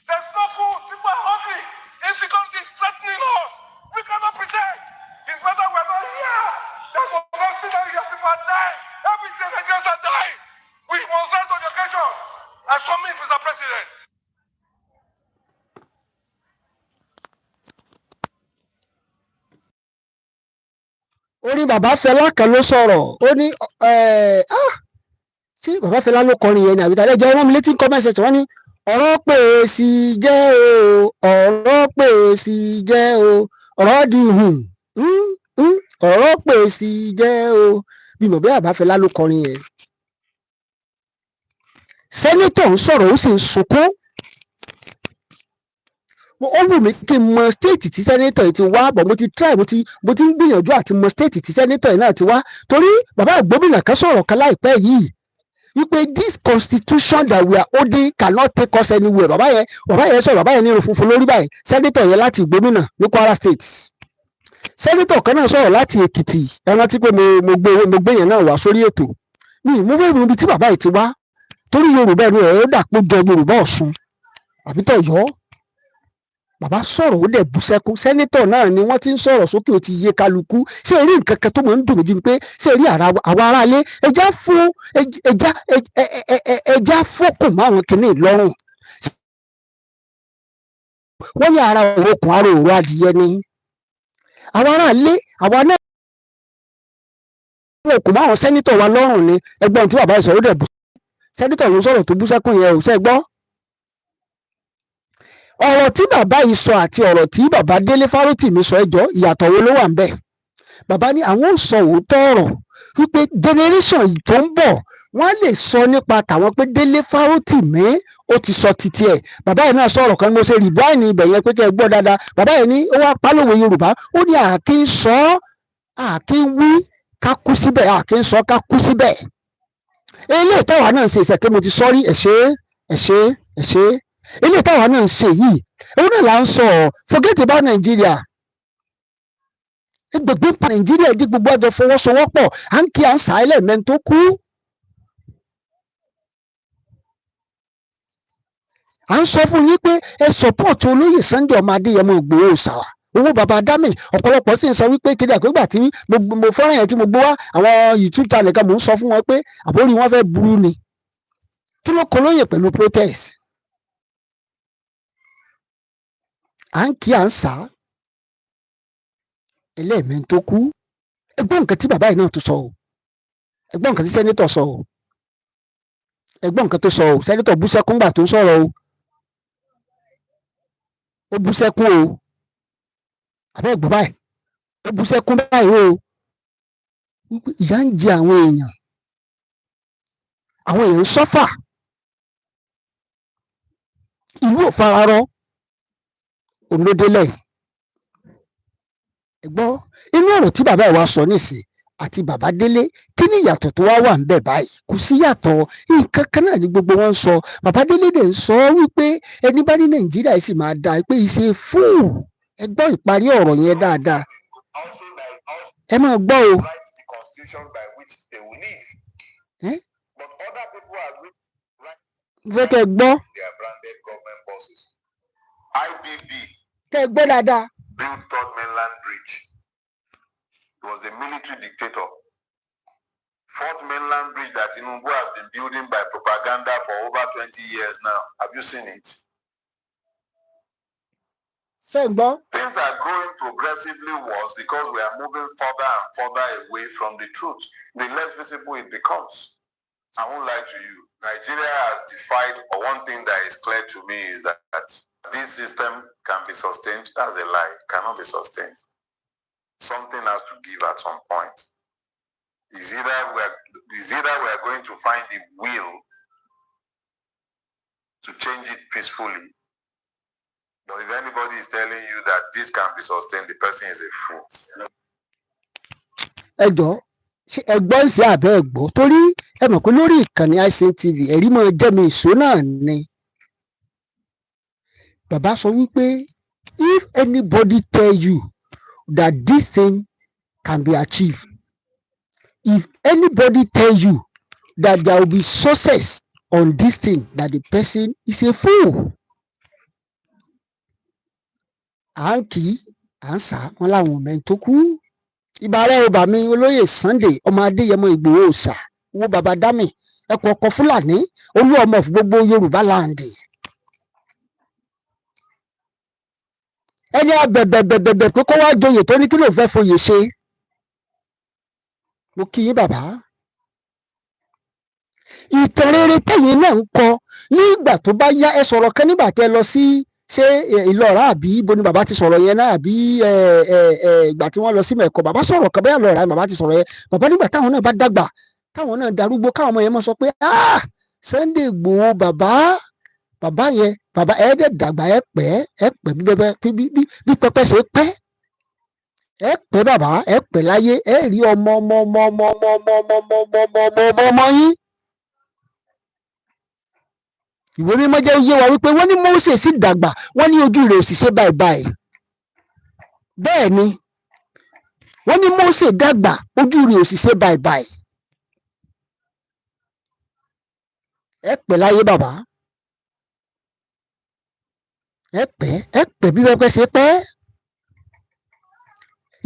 There's no food. People are hungry. Insecurity is threatening us. We cannot pretend. It's better we're not here. Then we're not seeing that here. People are dying. Every day the girls are dying. We must rise to the occasion. And submit, Mr. President. ó ní bàbá Fẹlá kan ló sọ̀rọ̀ ó ní ṣé bàbá Fẹlá ló kọrin yẹn ní àbíta lẹ́jọ́ wọ́n mi létí comment section wọ́n ní ọ̀rọ̀ pé sí jẹ́ o ọ̀rọ̀ pé sí jẹ́ o ọ̀rọ̀ di ọ̀rọ̀ pé sí jẹ́ o bí mo bẹ́ẹ̀ bàbá Fẹlá ló kọrin yẹn. Sẹ́nétọ̀ ń sọ̀rọ̀ ó sì ń sunkún. Ó wù mí kí n mọ stéètì tí sẹ́nétọ̀ yìí ti wá bọ̀ mo ti ń gbìyànjú àti mọ stéètì tí sẹ́nétọ̀ yìí náà ti wá torí bàbá gómìnà kan sọ̀rọ̀ kan láìpẹ́ yìí wípé this constitution that we are holding cannot take us anywhere. bàbá yẹn sọ̀rọ̀ bàbá yẹn ní irun funfun lórí báyìí sẹ́nétọ̀ yẹn láti gómìnà ní Kwara State. Sẹ́nétọ̀ kan náà sọ̀rọ̀ láti Èkìtì ẹ rántí pé mo gbé yẹn náà wá sórí ètò mi mo fẹ́ ibi tí bàbá yìí ti wá torí Yorùbá ẹnu ẹ̀ ó dàpọ̀ jọ Yorùbá Ọ̀ṣun àbí Tọ̀yọ́. Bàbá sọ̀rọ̀ ó dẹ̀ bú sẹ́kún sẹ́nétọ̀ náà ni wọ́n ti ń sọ̀rọ̀ sókè ó ti yé kálukú ṣé rí nǹkan kan tó máa ń dùn méjì ni pé ṣé rí àwọn aráalé ẹja fọ́kùn mọ́ àwọn kìnnì lọ́rùn wọ́n ní ara òkun ara òru adìyẹ ni àwọn aráalé àwa náà òkun mọ́ àwọn sẹ́nétọ̀ wa lọ́rùn ni ẹgbọ́n tí bàbá yìí sọ̀rọ̀ ó dẹ̀ bú sẹ́nétọ̀ ló sọ̀rọ̀ tó bú sẹ́kún yẹn ò sẹ́ gbọ́. Ọ̀rọ̀ tí bàbá yìí sọ àti ọ̀rọ̀ tí bàbá Dele Farotimi sọ ẹjọ́ ìyàtọ̀ wo ló wà ńbẹ̀. Bàbá ní àwọn ò sọ òótọ́ ọ̀rọ̀ wípé generation tó ń bọ̀ wọ́n lè sọ nípa tàwọn pé Dele Farotimi ó ti sọ títí ẹ̀. Bàbá yìí náà sọ̀rọ̀ kan mo ṣe rí báyìí ní ibẹ̀ yẹn pé kẹ́ ẹ gbọ́ dáadáa. Bàbá yìí ní ó wá pálòwé Yorùbá ó ní àkí ń sọ àkí ń wí ká kú síbẹ̀ àkí ń sọ ká kú síbẹ̀. Eléyìí táwa náà ń ṣe ìṣẹ̀kẹ́ mo ti sọ rí ẹ̀ṣẹ́ ilé táwa náà ń ṣe yìí òun náà là ń sọ forget about Nigeria gbogbo pa Nigeria di gbogbo àjọ fọwọ́sowọ́pọ̀ à ń kí à ń sá ẹlẹ́mẹ́ni tó kú à ń sọ fún yín pé ẹ support olóyè Sunday ọmọ Adéyẹmọ Ìgbòho Òòṣà owó baba dami ọ̀pọ̀lọpọ̀ sì ń sọ wípé kéde àpégbà tí mo fọ́nrán yẹn tí mo gbé wá àwọn YouTube channel kan mò ń sọ fún wọn pé àbórí wọn fẹ́ burú ni kí ló kọ lóyè pẹ̀lú protest. À ń kí à ń sá ẹlẹ́mìí tó kú ẹgbọ́n nǹkan tí bàbá yìí náà tó sọ o, ẹgbọ́n nǹkan tí sẹ́nitọ̀ sọ o, ẹgbọ́n nǹkan tó sọ o, sẹ́nitọ̀ bú sẹ́kún gbà tó ń sọ̀rọ̀ o, ó bú sẹ́kún o, àbẹ́ ẹ̀gbọ́n báyìí ó bú sẹ́kún báyìí o, ìyà ń jẹ àwọn èèyàn ń sọ́fà, ìlú ò fararọ olódélẹ̀. ẹ̀gbọ́n inú ọ̀rọ̀ tí bàbá ìwà sọ nísìn àti bàbá Délé, kí ni ìyàtọ̀ tó wá wà ń bẹ̀ báyìí? Kò sí yàtọ̀, nǹkan kan náà ni gbogbo wọn ń sọ. Bàbá Délé dẹ̀ ń sọ wípé ẹni bá ní Nàìjíríà sì máa dáa pé ìṣe fún ẹgbọ́n ìparí ọ̀rọ̀ yẹn dáadáa. Ẹ máa gbọ́ o. Fẹ́ kẹ́ gbọ́. IBB Kẹ́ gbọ́ dáadáa. built Third Mainland Bridge. He was a military dictator. Fourth Mainland Bridge that Tinubu has been building by propaganda for over 20 years now. Have you seen it? Things are going progressively worse because we are moving further and further away from the truth. The less visible it becomes. I won't lie to you. Nigeria has defied, or one thing that is clear to me is that this system can be sustained. That's a lie. It cannot be sustained. Something has to give at some point. Is either we are going to find the will to change it peacefully. But if anybody is telling you that this can be sustained, the person is a fool. Ẹ jọ̀ọ́, ṣé ẹ gbọ́ ń ṣe àbẹ́ ẹ gbọ́? Torí ẹ mọ̀ pé lórí ìkànnì ICTV ẹ̀rí máa jẹ́ mi ìṣó náà ni. Bàbá sọ wípé if anybody tell you that this thing can be achieved, if anybody tell you that there will be success on this thing, that the person is a fool. À ń kì í, à ń sá wọn láwọn ọmọ ẹni tó kú. Ìbàrẹ̀ ọba mi olóyè Sunday ọmọ Adéyẹmọ Ìgbòho ọ̀sà owó baba dámì ẹkọ ọkọ Fúlàní olú ọmọ fún gbogbo Yorùbá láǹdì. Ẹni abẹ̀bẹ̀bẹ̀bẹ̀ pé kó wá joyè tó ní kí ló fẹ́ foyè ṣe. Mo kí yín bàbá. Ìtàn rere tẹ̀yìn náà ń kọ ní ìgbà tó bá yá. Ẹ sọ̀rọ̀ kan nígbà tẹ́ lọ sí ṣé Ìlọra àbí ibo ni bàbá ti sọ̀rọ̀ yẹn náà, àbí ìgbà tí wọ́n lọ sí Mẹ̀kọ bàbá sọ̀rọ̀ kan bẹ́ẹ̀ lọ́ra bàbá ti sọ̀rọ̀ yẹn. Bàbá nígbà táwọn náà bá dàgbà táwọn náà darúgbó káwọn ọmọ yẹn mọ̀ sọ pé Sunday Igboho bàbá yẹn bàbá ẹ dẹ̀ dàgbà ẹ pẹ́ bí pẹpẹ ṣe pẹ́ ẹ pẹ́ bàbá ẹ pẹ́ láyé ẹ rí ọmọ yín. Ìwé mímọ́ jẹ́ yé wa wípé wọ́n ní Mósè sì dàgbà wọ́n ní ojú rẹ̀ ò sì ṣe báyìí. Bẹ́ẹ̀ ni wọ́n ní Mósè dàgbà ojú rẹ̀ ò sì ṣe báyìí. Ẹ pẹ́ láyé bàbá ẹ pẹ́ bí pẹpẹ ṣe pẹ́.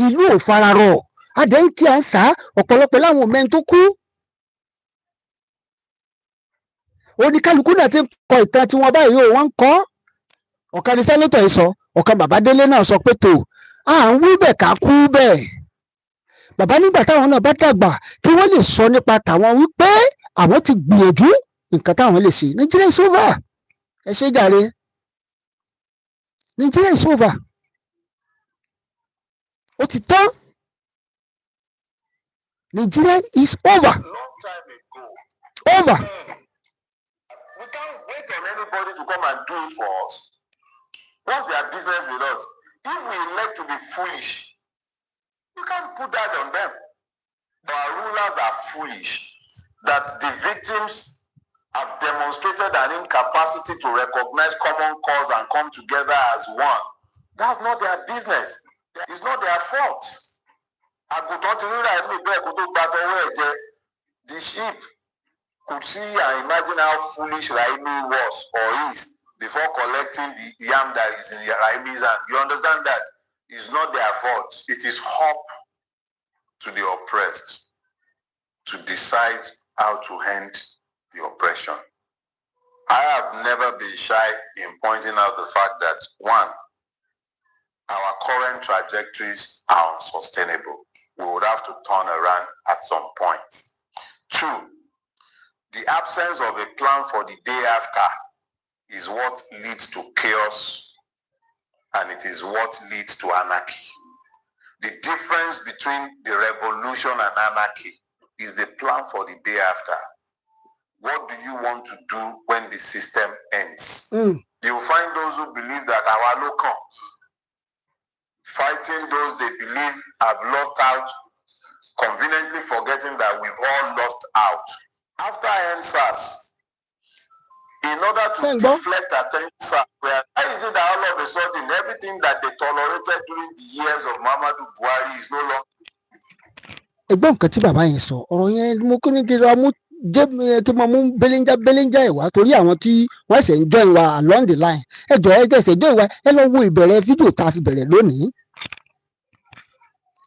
Ìlú ò fararọ adẹ́ńkì àṣà ọ̀pọ̀lọpọ̀ láwọn ọmọ ẹni tó kú. Oníkálukú náà ti ń kọ ìtàn tí wọ́n báyìí wọ́n ń kọ́. Ọ̀kan ní sẹ́nitọ̀ yìí sọ, ọ̀kan bàbá Délé náà sọ pé tó à ń wí bẹ̀ ká kú bẹ́ẹ̀. Bàbá nígbà táwọn náà bá dàgbà kí wọ́n lè sọ nípa tàwọn wípé àwọn ti gbìyànjú nǹkan táwọn lè ṣe. Nigeria is over. Ẹ ṣé jàre. Nigeria is over. Ó ti tán. Nigeria is over. Long time ago. Over. We can't wait on anybody to come and do it for us. What's their business with us? If we elect to be foolish, you can't put that on them. Our rulers are foolish. That the victims have demonstrated an incapacity to recognize common cause and come together as one. That's not their business. It's not their fault. The sheep could see and imagine how foolish Raimi was or is before collecting the yam that is in Raimi's hand. You understand that? It's not their fault. It is up to the oppressed to decide how to end the oppression. I have never been shy in pointing out the fact that, one, our current trajectories are unsustainable. we would have to turn around at some point. 2, the absence of a plan for the day after is what leads to chaos, and it is what leads to anarchy. The difference between the revolution and anarchy is the plan for the day after. What do you want to do when the system ends? You'll find those who believe that our local fighting those they believe have lost out, conveniently forgetting that we've all lost out. After NSAS, in order to deflect attention, why is it that all of a sudden everything that they tolerated during the years of Muhammadu Buhari is no longer? Ẹgbọ́n nǹkan tí bàbá yẹn sọ ọ̀rọ̀ yẹn mo kí ni kí n máa mú belenja ìwà torí àwọn tí wọ́n ṣẹ̀ ń join wa along the line ẹ jọ ẹ gẹ̀ẹ́sẹ̀ join wa ẹ lọ wo ìbẹ̀rẹ̀ fídíò tá a fi bẹ̀rẹ̀ lónìí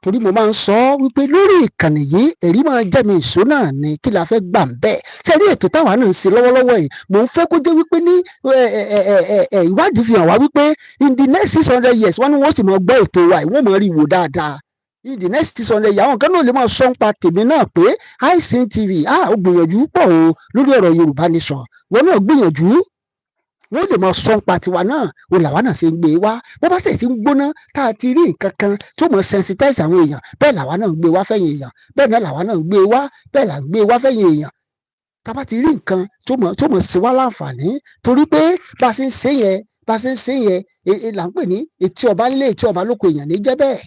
torí mo máa ń sọ wípé lórí ìkànnì yìí èrí máa jẹ́ mi ìṣó náà ni kí la fẹ́ gbà ń bẹ́ẹ̀ ṣe rí ètò táwa náà ń ṣe lọ́wọ́lọ́wọ́ yìí mò ń fẹ́ kó jẹ́ wípé ní ìwádìí fi hàn wá wípé in the next 600 years wọ́n ní wọ́n sì máa gbọ́ ètò wa ìwọ́n máa rí wò dáadáa in the next 600 years àwọn kan náà lè máa sọ ń pa tèmi náà pé iSeen TV ó gbìyànjú pọ̀ o lórí ọ̀rọ̀ Yorùbá Nation wọn náà gbìyànjú wọ́n lè máa sọ ń pa tiwa náà o làwa náà ṣe ń gbé wá bó bá sì ti ń gbóná tá a ti rí nǹkan kan tó mọ̀ sensitize àwọn èèyàn bẹ́ẹ̀ làwa náà ń gbé wá fẹ́yìn èèyàn bẹ́ẹ̀ náà làwa náà ń gbé wá bẹ́ẹ̀ là ń gbé wá fẹ́yìn èèyàn tá a bá ti rí nǹkan tó mọ̀ ṣe wá láǹfààní torí pé bá a ṣe ń ṣe yẹn là ń pè ní etí ọba ńlé etí ọba lóko èèyàn ní jẹ́ bẹ́ẹ̀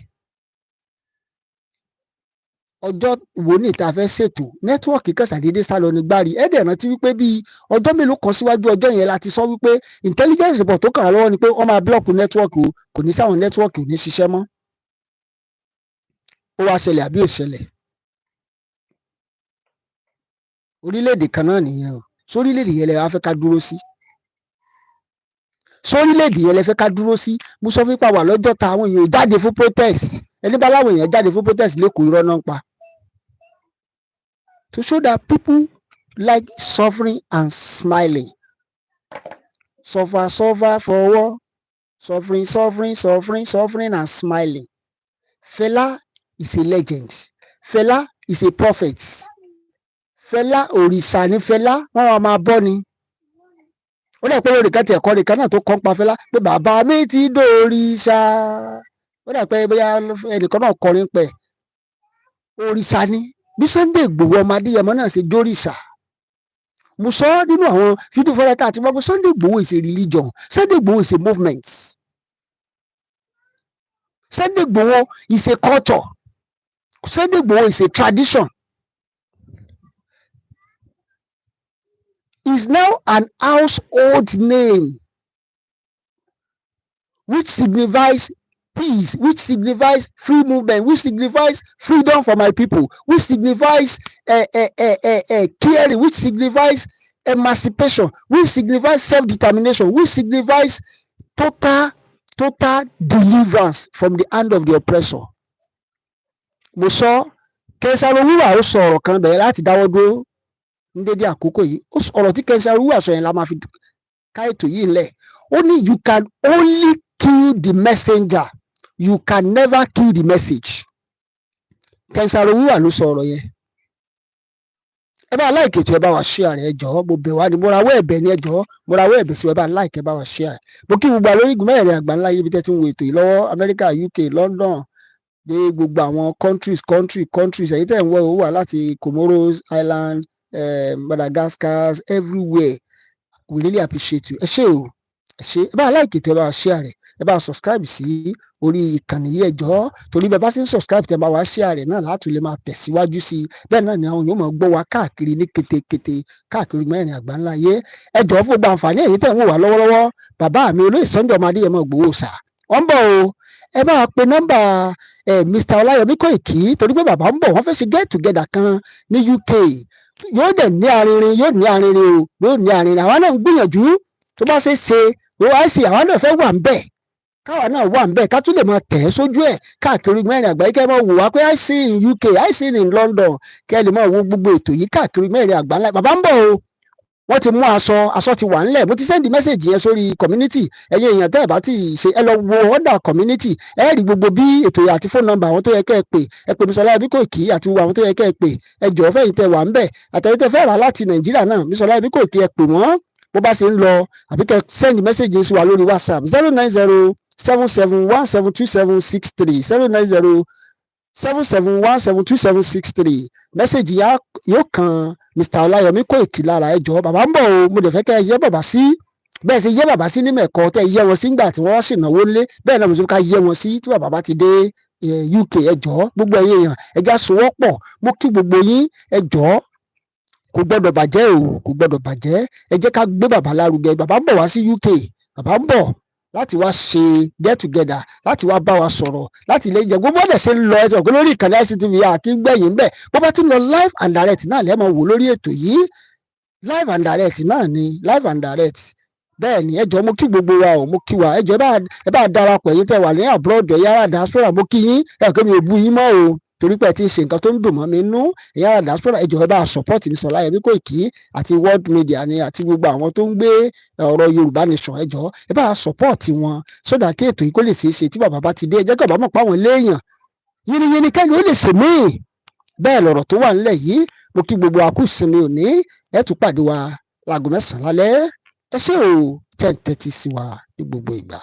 ọjọ́ wo ní ìta fẹ́ ṣètò nẹ́tíwọ́ọ̀kì kẹsàdédé sálọ ní gbárí ẹ̀ẹ́dẹ̀ rántí wípé bíi ọjọ́ mélòó kan síwájú ọjọ́ yẹn la ti sọ wípé intelligence report tó kàn án lọ́wọ́ ni pé wọ́n máa blọ́ọ̀kù nẹ́tíwọ́ọ̀kì o kò ní sáwọn nẹ́tíwọ́ọ̀kì ò ní ṣiṣẹ́ mọ́ ó wá ṣẹlẹ̀ àbí ò ṣẹlẹ̀ orílẹ̀-èdè kan náà nìyẹn o sórílẹ̀-èdè yẹn lẹ wá fẹ́ ká dúró sí sórílẹ̀-èdè yẹn lẹ fẹ́ ká dúró sí mo sọ fún wà lọ́jọ́ ta àwọn èèyàn jáde fún protest ẹni bá láwọn èèyàn jáde fún protest lẹ́kọ̀ọ́ irọ́ náà ń pa. To show that people like suffering and smiling. Suffer for war. Suffering and smiling. Fela is a legend. Fela is a prophet. Fela òrìṣà ni Fela wọ́n wá máa bọ́ ni. Ó dà pé lórí kan tiẹ̀ kọ́ nìkan náà tó kọ́ ń pa Fela pé bàbá mi ti dòrìṣà. Ó dà pé bóyá ẹnìkan náà kọrin pẹ̀ òrìṣà ni. Bí Sunday Igboho ọmọ Adéyẹmọ náà ṣe jórìṣà mo sọ ọ́ nínú àwọn fídíò fọ́lá tá a ti wá pé Sunday Igboho is a religion Sunday Igboho is a movement Sunday Igboho is a culture Sunday Igboho is a tradition is now an household name which signifies peace, which signifies free movement, which signifies freedom for my people, which signifies caring, which signifies emancipation, which signifies self-determination, which signifies total deliverance from the hand of the oppressor. Mo sọ Kẹsàrò Wúrà ó sọ ọ̀rọ̀ kan bẹ̀rẹ̀ láti dáwọ́ dúró ní dédé àkókò yìí ọ̀rọ̀ tí Kẹsàrò Wúrà sọ yẹn la máa fi ká ètò yìí ńlẹ̀ ó ní you can only kill the messenger. You can never kill the message. Kẹsàrò Wúrà ló sọ ọ̀rọ̀ yẹn. Ẹ bá like ètò ẹ bá wa share ẹ jọ̀ọ́ mo bẹ̀ wá ní mo rawọ́ ẹ̀bẹ̀ ní ẹ jọ̀ọ́ mo rawọ́ ẹ̀bẹ̀ sí ẹ bá like ẹ bá wa share. Mo kí gbogbo àlórí ìgbìmọ̀ ẹ̀rẹ̀ àgbáńlá yìí bí tẹ́ ti ń wo ètò yìí lọ́wọ́ America, UK, London dé gbogbo àwọn countries èyí tẹ̀ ń wọ́ wà láti Comoros Island, Madagascar, everywhere. We really appreciate you. Ẹ ṣé o ẹ ṣé ẹ bá like ètò ẹ bá wa share ẹ bá subscribe sí orí ìkànnì yìí ẹ jọ̀ọ́ torí bẹ́ẹ̀ bá ṣe ń subscribe tẹ́ bá wá share rẹ̀ náà láti lè máa tẹ̀síwájú sí i bẹ́ẹ̀ náà ni àwọn yóò máa gbọ́ wa káàkiri ní kétékété káàkiri mẹ́rin àgbáńlá ayé ẹ jọ̀ọ́ fún gbogbo àǹfààní èyí tẹ́ ń wò wá lọ́wọ́lọ́wọ́ bàbá mi olóyè Sunday ọmọ Adéyẹmọ Ìgbòho sà wọ́n ń bọ̀ o ẹ bá pe nọ́mbà Mr. Ọláyọmí Kóìkí torí pé bàbá ń bọ̀ wọ́n fẹ́ ṣe get together kan ní UK yóò dẹ̀ ní arinrin àwọn náà ń gbìyànjú tó bá ṣe OIC àwọn náà fẹ́ wà ń bẹ̀ káwa náà wà ń bẹ̀ ká tún lè máa tẹ̀ ẹ́ sójú ẹ̀ káàkiri mẹ́rin àgbáyé kẹ́ ẹ máa wò wá pé iSeen in UK iSeen in London kẹ́ ẹ lè máa wo gbogbo ètò yìí káàkiri mẹ́rin àgbáńlá bàbá ń bọ̀ o wọ́n ti mú aṣọ ti wà ńlẹ̀. Mo ti sẹ́ndì mẹ́sẹ̀gì yẹn sórí community. Ẹ̀yin èèyàn tẹ́ ẹ̀ bá ti ṣe ẹ lọ wo order community. Ẹ rí gbogbo bí ètò àti phone number àwọn tó yẹ kẹ́ ẹ pè. Ẹ pè Bísọ́lá Ẹbíkòìkí àti gbogbo àwọn tó yẹ kẹ́ ẹ pè. Ẹ jọ̀ọ́ fẹ́yìn tẹ́ wà ń bẹ̀. Àtẹ̀yìn tẹ́ fẹ́ rà láti Nàìjíríà náà Bísọ́lá Ẹbíkòìkí ẹ pè wọ́n bó bá ṣe ń lọ àbí kẹ́ sẹ́ndì mẹ́sẹ̀gì sí wa lórí WhatsApp 09077172763 09077172763. Mẹ́sẹ̀gì yóò kan Mr. Ọláyọmí Kóìkí lára. ẹ jọ̀ọ́ bàbá ń bọ̀ o, mo lè fẹ́ kẹ́ ẹ yẹ bàbá sí bẹ́ẹ̀ ṣe yẹ bàbá sí ní mẹ̀kọ́ tẹ́ ẹ yẹ wọn sí ńgbà tí wọ́n sì náwó ńlé, bẹ́ẹ̀ náà mo tún ká yẹ wọn sí tí bàbá bá ti dé UK. ẹ jọ̀ọ́ gbogbo ẹ̀yin èèyàn ẹ já sowọ́pọ̀, mo kí gbogbo yín. ẹ jọ̀ọ́ kò gbọ́dọ̀ bàjẹ́ o, kò gbọ́dọ̀ bàjẹ́. Ẹ jẹ́ ká gbé bàbá lárugẹ. Bàbá ń bọ̀ wá sí UK, bàbá ń bọ̀ láti wá ṣe get together, láti wá bá wa sọ̀rọ̀, láti ilé ìjẹ gbogbo ọ̀dẹ̀ ṣe ń lọ ẹsẹ̀ òkú lórí ìkànnì ICTV àkíngbẹ̀yìn bẹ́ẹ̀ bó bá ti ń lọ live and direct náà lẹ́mọ̀ wò lórí ètò yìí. Live and direct náà ni live and direct. Bẹ́ẹ̀ ni ẹ jọ̀ọ́ mo kí gbogbo wa o, mo kí wa. ẹ jọ̀ọ́ ẹ bá darapọ̀ ẹ̀yin tẹ́ wà ní abroad yàrá diaspora, mo kí yín. Ẹ kò mi ò bu yín mọ́ o torí pé ẹ ti ń ṣe nǹkan tó ń dùn mọ́ mi nú. Yàrá diaspora ẹ jọ̀ọ́ ẹ bá support Bísọ́lá Ẹbíkòìkí àti world media ni àti gbogbo àwọn tó ń gbé ọ̀rọ̀ Yorùbá nation. ẹ jọ̀ọ́ ẹ bá support wọn sódà kí ètò yìí kó lè ṣeé ṣe tí bàbá bá ti dé. ẹ jẹ́ kí bàbá mọ̀ pé àwọn léèyàn yínníyínní kẹ́ni ó lè ṣe míì. Bẹ́ẹ̀ lọ̀rọ̀ tó wà ńlẹ̀ yìí. Mo kí gbogbo akú ìsinmi òní. Ẹ tún pàdé wa láago 9 lálẹ́. Ẹ ṣé o tẹ́ ń tẹ́tí sí wa ní gbogbo ìgbà.